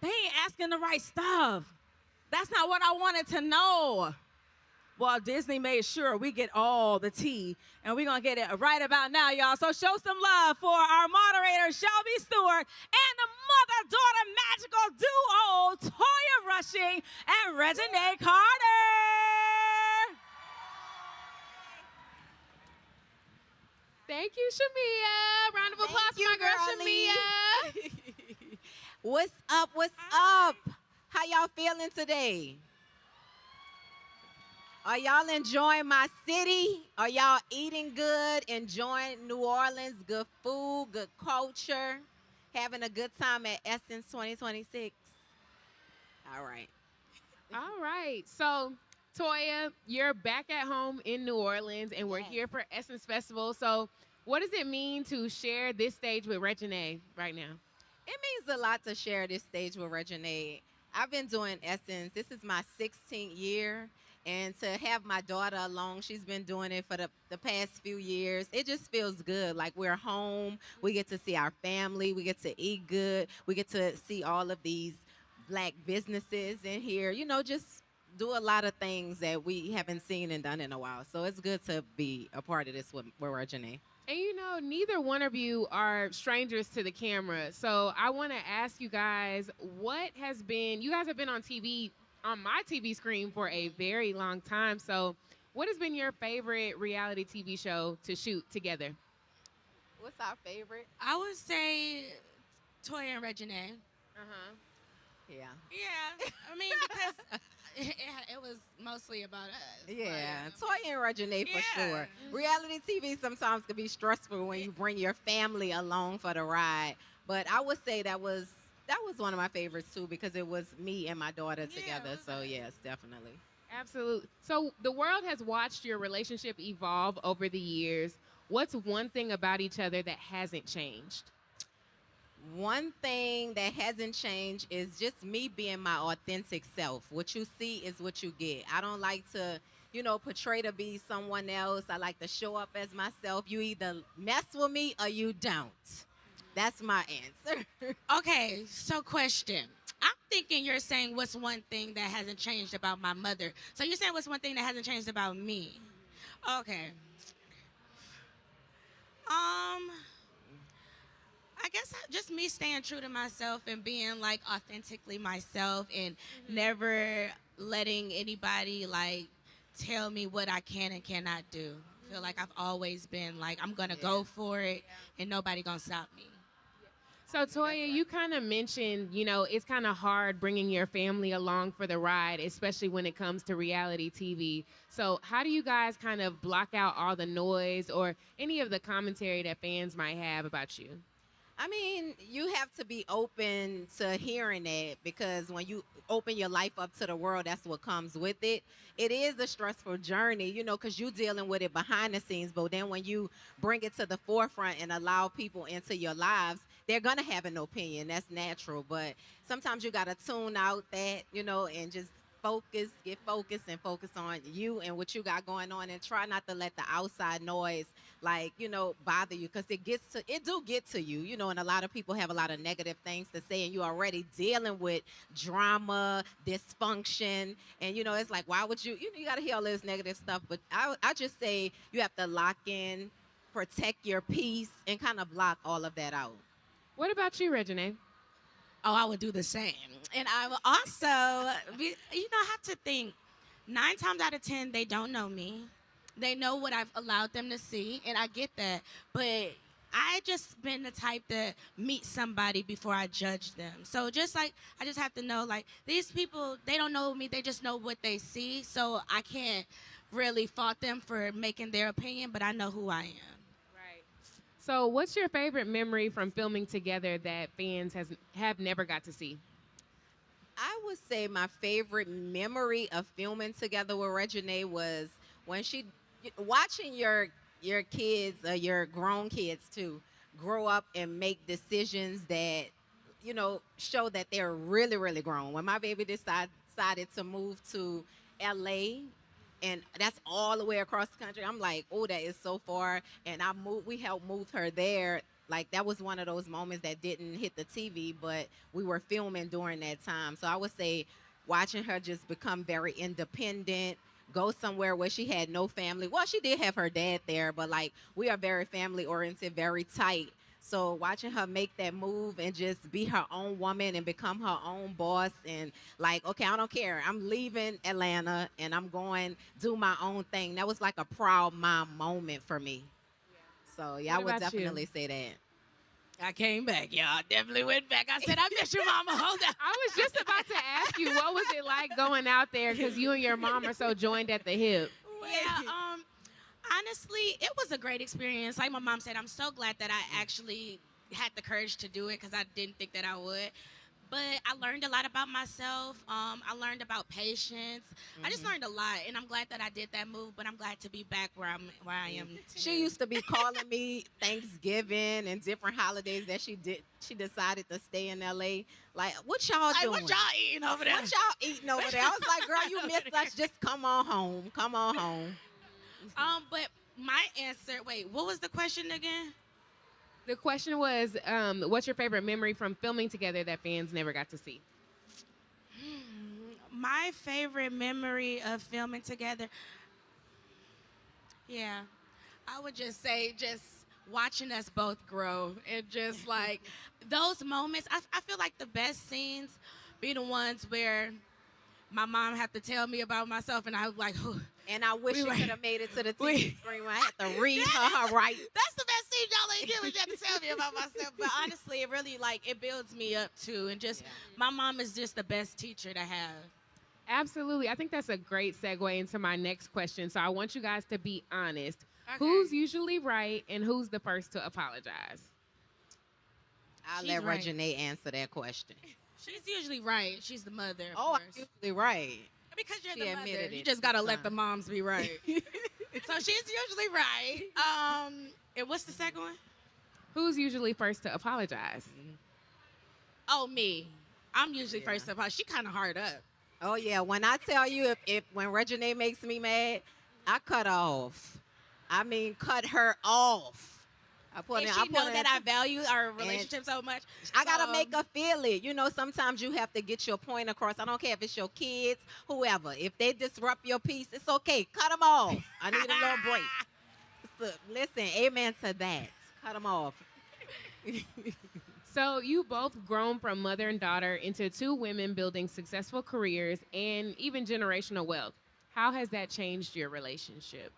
They ain't asking the right stuff. That's not what I wanted to know. Well, Disney made sure we get all the tea, and we're going to get it right about now, y'all. So show some love for our moderator, Shelby Stewart, and the mother-daughter magical duo, Toya Rushing and Reginae Carter. Thank you, Shamia. Round of applause for my girl, Shamia. What's up? What's up? How y'all feeling today? Are y'all enjoying my city? Are y'all eating good, enjoying New Orleans, good food, good culture, having a good time at Essence 2026? All right. All right. So, Toya, you're back at home in New Orleans, and we're here for Essence Festival. So, what does it mean to share this stage with Reginae right now? It means a lot to share this stage with Reginae. I've been doing Essence. This is my 16th year. And to have my daughter along, she's been doing it for the past few years. It just feels good. Like we're home. We get to see our family. We get to eat good. We get to see all of these Black businesses in here. You know, just do a lot of things that we haven't seen and done in a while. So it's good to be a part of this with Reginae. And you know, neither one of you are strangers to the camera. So I want to ask you guys, you guys have been on TV, on my TV screen for a very long time. So what has been your favorite reality TV show to shoot together? What's our favorite? I would say Toya and Reginae. Uh-huh. Yeah. Yeah, I mean, because it was mostly about us. Yeah, Toya and Reginae for sure. Mm-hmm. Reality TV sometimes can be stressful when you bring your family along for the ride. But I would say that was one of my favorites too because it was me and my daughter together. So yes, definitely. Absolutely. So the world has watched your relationship evolve over the years. What's one thing about each other that hasn't changed? One thing that hasn't changed is just me being my authentic self. What you see is what you get. I don't like to, portray to be someone else. I like to show up as myself. You either mess with me or you don't. That's my answer. Okay, so question. I'm thinking you're saying what's one thing that hasn't changed about my mother. So you're saying what's one thing that hasn't changed about me? Okay. I guess just me staying true to myself and being like authentically myself and never letting anybody like tell me what I can and cannot do. I feel like I've always been like I'm gonna go for it and nobody gonna stop me. So, Toya, you kind of mentioned, it's kind of hard bringing your family along for the ride, especially when it comes to reality TV. So, how do you guys kind of block out all the noise or any of the commentary that fans might have about you? I mean, you have to be open to hearing it because when you open your life up to the world, that's what comes with it. It is a stressful journey, because you're dealing with it behind the scenes. But then when you bring it to the forefront and allow people into your lives, they're going to have an opinion. That's natural. But sometimes you got to tune out that, and just get focused and focus on you and what you got going on and try not to let the outside noise bother you because it do get to you, and a lot of people have a lot of negative things to say and you're already dealing with drama, dysfunction, and it's like, why would you got to hear all this negative stuff. But I just say you have to lock in, protect your peace, and kind of block all of that out. What about you, Reginae? Oh, I would do the same. And I will also, have to think 9 times out of 10, they don't know me. They know what I've allowed them to see, and I get that. But I just been the type to meet somebody before I judge them. So just like, I just have to know, like, these people, they don't know me. They just know what they see. So I can't really fault them for making their opinion, but I know who I am. So what's your favorite memory from filming together that fans have never got to see? I would say my favorite memory of filming together with Reginae was when watching your kids, your grown kids too, grow up and make decisions that, show that they're really, really grown. When my baby decided to move to LA, and that's all the way across the country. I'm like, oh, that is so far. And we helped move her there. Like that was one of those moments that didn't hit the TV, but we were filming during that time. So I would say watching her just become very independent, go somewhere where she had no family. Well, she did have her dad there, but like we are very family oriented, very tight. So watching her make that move and just be her own woman and become her own boss and like, okay, I don't care. I'm leaving Atlanta and I'm going do my own thing. That was like a proud mom moment for me. So yeah, I What would about you? definitely say that. I came back, y'all. I definitely went back. I said, I miss your mama. Hold on. I was just about to ask you, what was it like going out there? Because you and your mom are so joined at the hip. Yeah, honestly, it was a great experience. Like my mom said, I'm so glad that I actually had the courage to do it because I didn't think that I would. But I learned a lot about myself. I learned about patience. I just learned a lot, and I'm glad that I did that move. But I'm glad to be back where I am. She used to be calling me Thanksgiving and different holidays that she decided to stay in LA. Like, what y'all Like, doing? what y'all eating over there? What y'all eating over there? I was like, girl, you missed us. Just come on home. Come on home. But my answer. Wait, what was the question again? The question was, what's your favorite memory from filming together that fans never got to see? My favorite memory of filming together. Yeah, I would just say just watching us both grow and just like those moments. I feel like the best scenes be the ones where my mom had to tell me about myself, and I was like, "Whew." And I wish We you were- could have made it to the we- TV screen when I had to read her right. That's the best scene y'all ain't doing. You have to tell me about myself. But honestly, it really it builds me up too, and just Yeah. my mom is just the best teacher to have. Absolutely. I think that's a great segue into my next question. So I want you guys to be honest. Okay. Who's usually right and who's the first to apologize? I'll She's let right. Reginae answer that question. She's usually right. She's the mother. Of Oh, I'm course. usually right. Because you're She the mother, admitted you it just gotta this let the time. moms be right. So she's usually right. And what's the second one? Who's usually first to apologize? Oh, me. I'm usually Yeah. first up. She kind of hard up. Oh yeah, when I tell you if when Reginae makes me mad, I cut off. I mean, cut her off. I put And in. she I put know in- that I value our relationship so much. I gotta So, make her feel it. You know, sometimes you have to get your point across. I don't care if it's your kids, whoever. If they disrupt your peace, it's okay. Cut them off. I need a little break. So, listen, amen to that. Cut them off. So you both grown from mother and daughter into two women building successful careers and even generational wealth. How has that changed your relationship?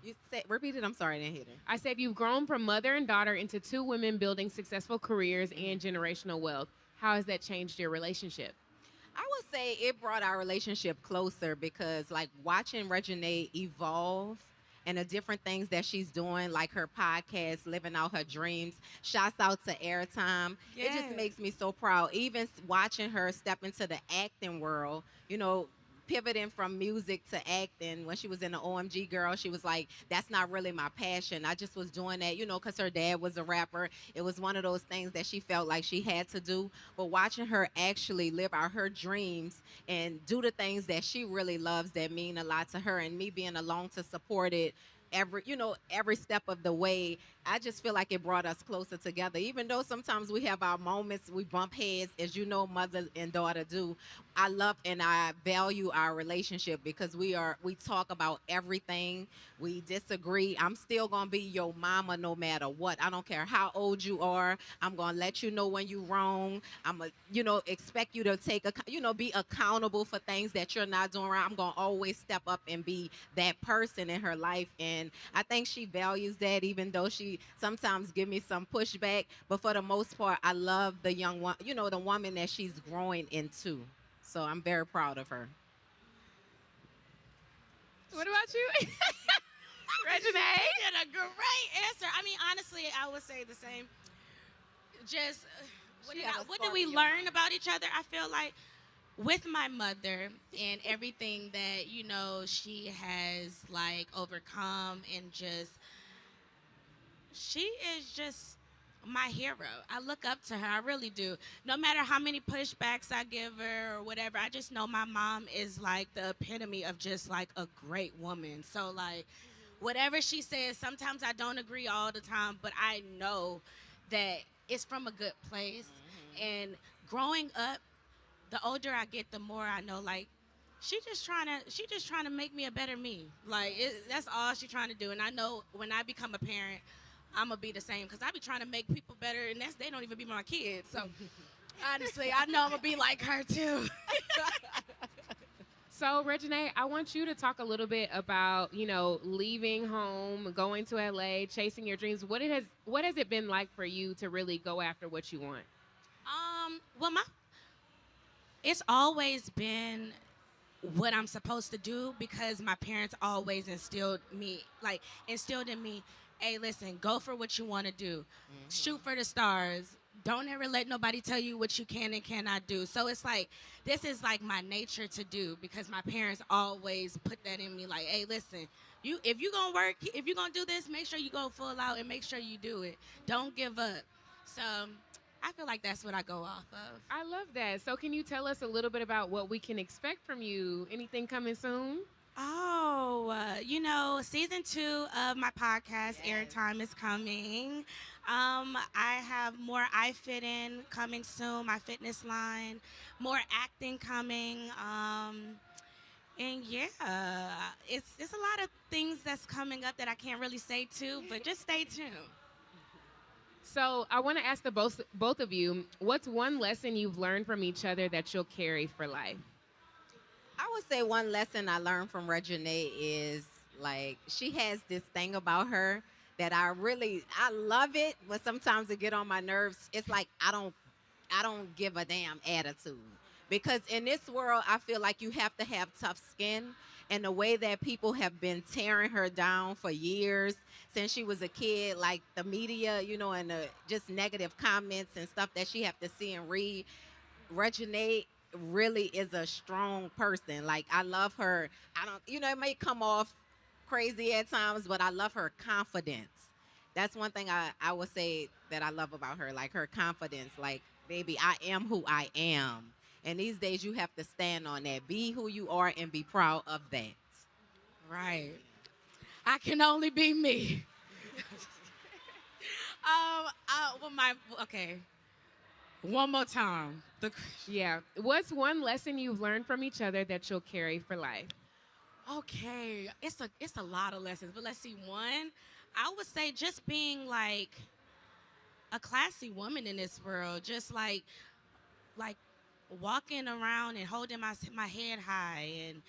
You say, repeat it. I'm sorry, I didn't hear it. I said you've grown from mother and daughter into two women building successful careers and generational wealth. How has that changed your relationship? I would say it brought our relationship closer because, like, watching Reginae evolve and the different things that she's doing, like her podcast, living out her dreams. Shouts out to Airtime. It Yes. just makes me so proud. Even watching her step into the acting world, you know, pivoting from music to acting. When she was in the OMG Girl, she was like, that's not really my passion. I just was doing that, you know, because her dad was a rapper. It was one of those things that she felt like she had to do. But watching her actually live out her dreams and do the things that she really loves that mean a lot to her, and me being along to support it every step of the way, I just feel like it brought us closer together. Even though sometimes we have our moments, we bump heads, as you know, mother and daughter do. I love and I value our relationship because we talk about everything. We disagree. I'm still gonna be your mama no matter what. I don't care how old you are. I'm gonna let you know when you're wrong. I'm expect you to be accountable for things that you're not doing right. I'm gonna always step up and be that person in her life, and I think she values that, even though she sometimes give me some pushback. But for the most part, I love the young one, the woman that she's growing into. So I'm very proud of her. What about you? Reginae? You did a great answer. I mean, honestly, I would say the same. Just She had a what spark did we in your learn mind. about each other? I feel like with my mother and everything that she has overcome, and just she is just my hero. I look up to her. I really do. No matter how many pushbacks I give her or whatever, I just know my mom is like the epitome of just like a great woman. So like whatever she says, sometimes I don't agree all the time, but I know that it's from a good place. And growing up, the older I get, the more I know like she just trying to make me a better me. Like that's all she trying to do. And I know when I become a parent, I'm gonna be the same because I be trying to make people better, and they don't even be my kids. So honestly, I know I'm gonna be like her too. So, Reginae, I want you to talk a little bit about, leaving home, going to LA, chasing your dreams. What has it been like for you to really go after what you want? Well, my it's always been what I'm supposed to do because my parents always instilled in me, hey, listen, go for what you want to do. Shoot for the stars. Don't ever let nobody tell you what you can and cannot do. So it's like this is like my nature to do because my parents always put that in me like, hey, listen, if you going to work, if you going to do this, make sure you go full out and make sure you do it. Don't give up. So I feel like that's what I go off of. I love that. So, can you tell us a little bit about what we can expect from you? Anything coming soon? Oh, season 2 of my podcast, Airtime, is coming. I have more eye fitting coming soon, my fitness line, more acting coming. And yeah, it's a lot of things that's coming up that I can't really say too, but just stay tuned. So, I want to ask the both of you, what's one lesson you've learned from each other that you'll carry for life? I would say one lesson I learned from Reginae is like she has this thing about her that I love it, but sometimes it get on my nerves. It's like I don't give a damn attitude. Because in this world, I feel like you have to have tough skin. And the way that people have been tearing her down for years since she was a kid, like the media, and the just negative comments and stuff that she have to see and read, Reginae really is a strong person. Like I love her. I don't, it may come off crazy at times, but I love her confidence. That's one thing I would say that I love about her, like her confidence. Like, baby, I am who I am. And these days you have to stand on that. Be who you are and be proud of that. Right. I can only be me. Okay. One more time. Yeah. What's one lesson you've learned from each other that you'll carry for life? Okay, it's a lot of lessons, but let's see. One, I would say just being like a classy woman in this world, just like walking around and holding my head high, and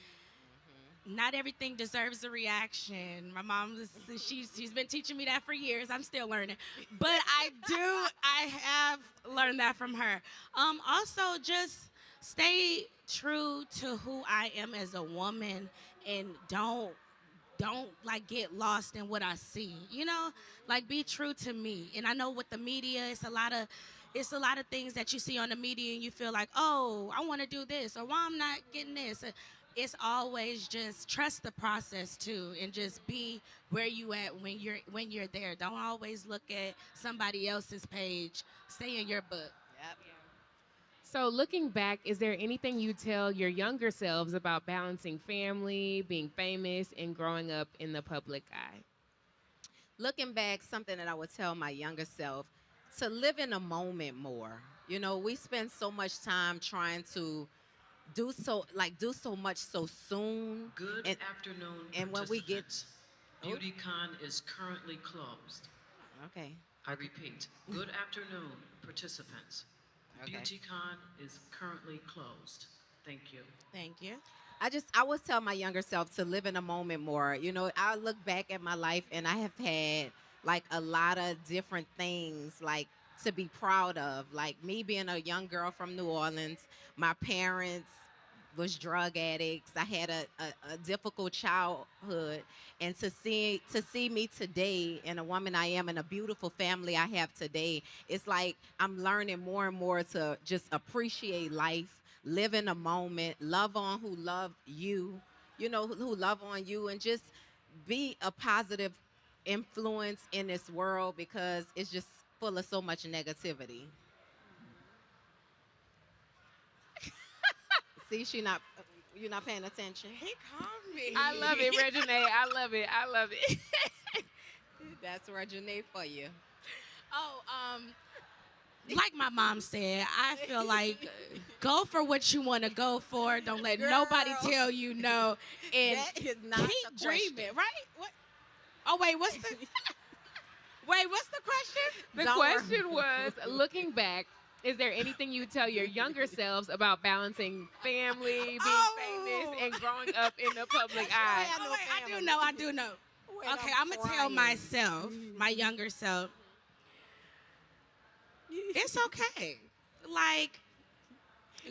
not everything deserves a reaction. My mom she's been teaching me that for years. I'm still learning, but I have learned that from her. Also just stay true to who I am as a woman, and don't like get lost in what I see. Like be true to me. And I know with the media, it's a lot of things that you see on the media and you feel like, oh, I want to do this, or why I'm not getting this. It's always just trust the process too, and just be where you at when you're there. Don't always look at somebody else's page. Stay in your book. Yep. So, looking back, is there anything you tell your younger selves about balancing family, being famous, and growing up in the public eye? Looking back, something that I would tell my younger self to live in a moment more. We spend so much time trying to do so much so soon. Good and, afternoon, and when we get participants. oh, BeautyCon is currently closed. okay. I repeat, good afternoon, participants. Okay. BeautyCon is currently closed. Thank you. Thank you. I would tell my younger self to live in a moment more. I look back at my life and I have had like a lot of different things like to be proud of. Like me being a young girl from New Orleans, my parents was drug addicts. I had a difficult childhood, and to see me today and a woman I am and a beautiful family I have today, it's like I'm learning more and more to just appreciate life, live in a moment, love on who love you, who love on you, and just be a positive influence in this world because it's just full of so much negativity. See, you're not paying attention. He called me. I love it, Reginae. I love it. I love it. That's Reginae for you. Oh, like my mom said, I feel like go for what you want to go for. Don't let nobody Girl. tell you no, and That is not keep the question. dreaming. Right? What? Oh wait, what's the? Wait, what's the question? The Don't worry. question was, looking back, is there anything you would tell your younger selves about balancing family, being famous, and growing up in the public eye? have Oh no wait, family. I do know. Wait, Okay, I'm gonna tell crying. myself, my younger self, it's okay. Like,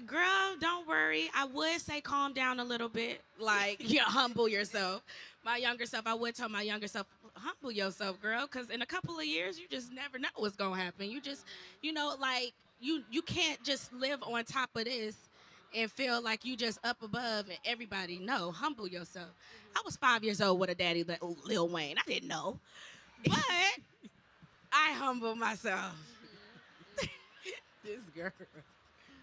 girl, don't worry. I would say calm down a little bit. Like, humble yourself. My younger self, I would tell my younger self, humble yourself, girl, because in a couple of years, you just never know what's gonna happen. You just, like you can't just live on top of this and feel like you just up above and everybody. No, humble yourself. I was 5 years old with a daddy, Lil Wayne. I didn't know, but I humbled myself. This girl.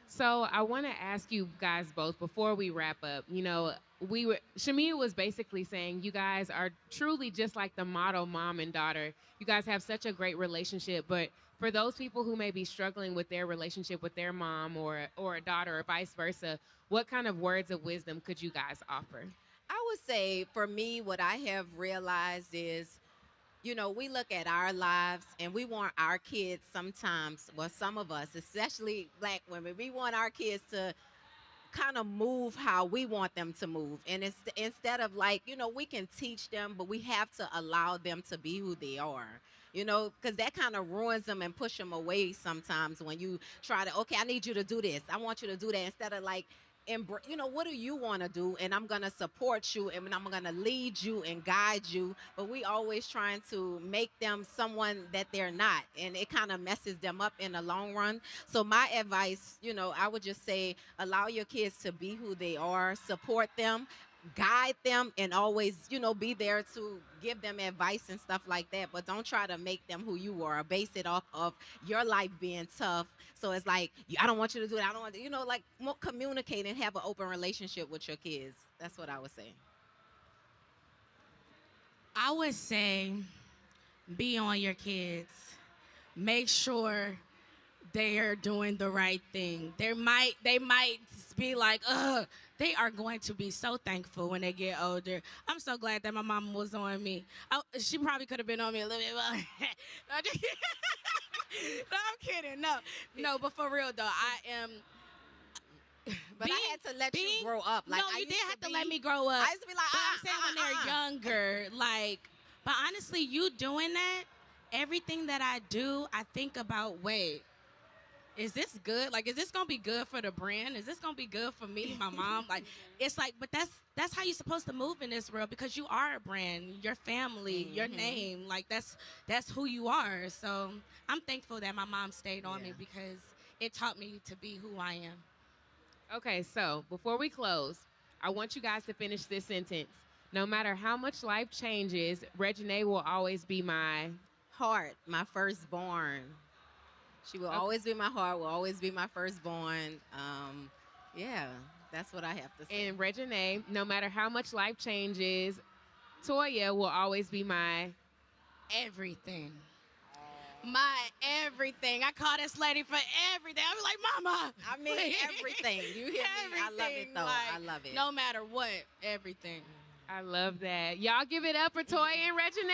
So I want to ask you guys both before we wrap up. Shamia was basically saying you guys are truly just like the model mom and daughter. You guys have such a great relationship, but for those people who may be struggling with their relationship with their mom or a daughter or vice versa, what kind of words of wisdom could you guys offer? I would say for me, what I have realized is, we look at our lives and we want our kids sometimes, well, some of us, especially black women, we want our kids to kind of move how we want them to move. And it's instead of like, we can teach them, but we have to allow them to be who they are. Because that kind of ruins them and push them away sometimes when you try to, okay, I need you to do this. I want you to do that instead of like, what do you want to do? And I'm going to support you and I'm going to lead you and guide you. But we always trying to make them someone that they're not. And it kind of messes them up in the long run. So my advice, I would just say, allow your kids to be who they are, support them, guide them, and always, be there to give them advice and stuff like that. But don't try to make them who you are. Base it off of your life being tough. So it's like, I don't want you to do that. I don't want to, like communicate and have an open relationship with your kids. That's what I would say. I would say be on your kids. Make sure they are doing the right thing. They might be like, ugh. They are going to be so thankful when they get older. I'm so glad that my mama was on me. She probably could have been on me a little bit more. No, I'm kidding. No, but for real though, I am. But I had to let you grow up. Like, no, you did have to let me grow up. I used to be like, but I'm saying when they're younger, like. But honestly, you doing that, everything that I do, I think about. Wait, is this good? Like, is this gonna be good for the brand? Is this gonna be good for me, my mom? Like, it's like, but that's how you're supposed to move in this world because you are a brand, your family, your name. Like, that's who you are. So I'm thankful that my mom stayed on me because it taught me to be who I am. Okay, so before we close, I want you guys to finish this sentence. No matter how much life changes, Reginae will always be my heart, my firstborn. She will always be my heart, will always be my firstborn. Yeah, that's what I have to say. And Reginae, no matter how much life changes, Toya will always be my everything. My everything. I call this lady for everything. I be like, Mama. I mean, everything. You hear me? I love it, though. Like, I love it. No matter what, everything. I love that. Y'all give it up for Toya and Reginae.